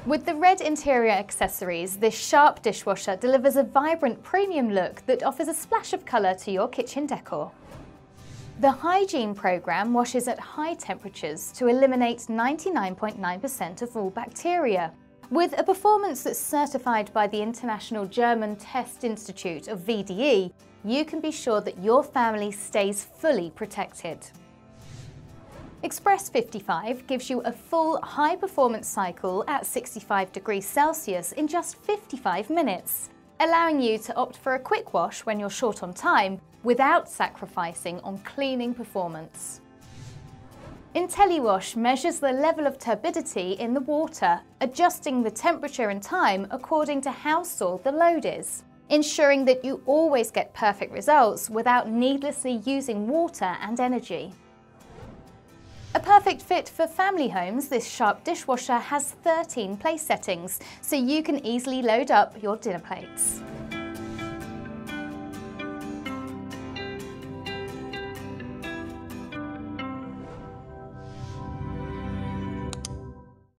With the red interior accessories, this Sharp dishwasher delivers a vibrant premium look that offers a splash of colour to your kitchen decor. The hygiene program washes at high temperatures to eliminate 99.9% of all bacteria. With a performance that's certified by the International German Test Institute of VDE, you can be sure that your family stays fully protected. Express 55 gives you a full high-performance cycle at 65 degrees Celsius in just 55 minutes, allowing you to opt for a quick wash when you're short on time without sacrificing on cleaning performance. Intelli-wash measures the level of turbidity in the water, adjusting the temperature and time according to how sore the load is, ensuring that you always get perfect results without needlessly using water and energy. A perfect fit for family homes, this Sharp dishwasher has 13 place settings, so you can easily load up your dinner plates.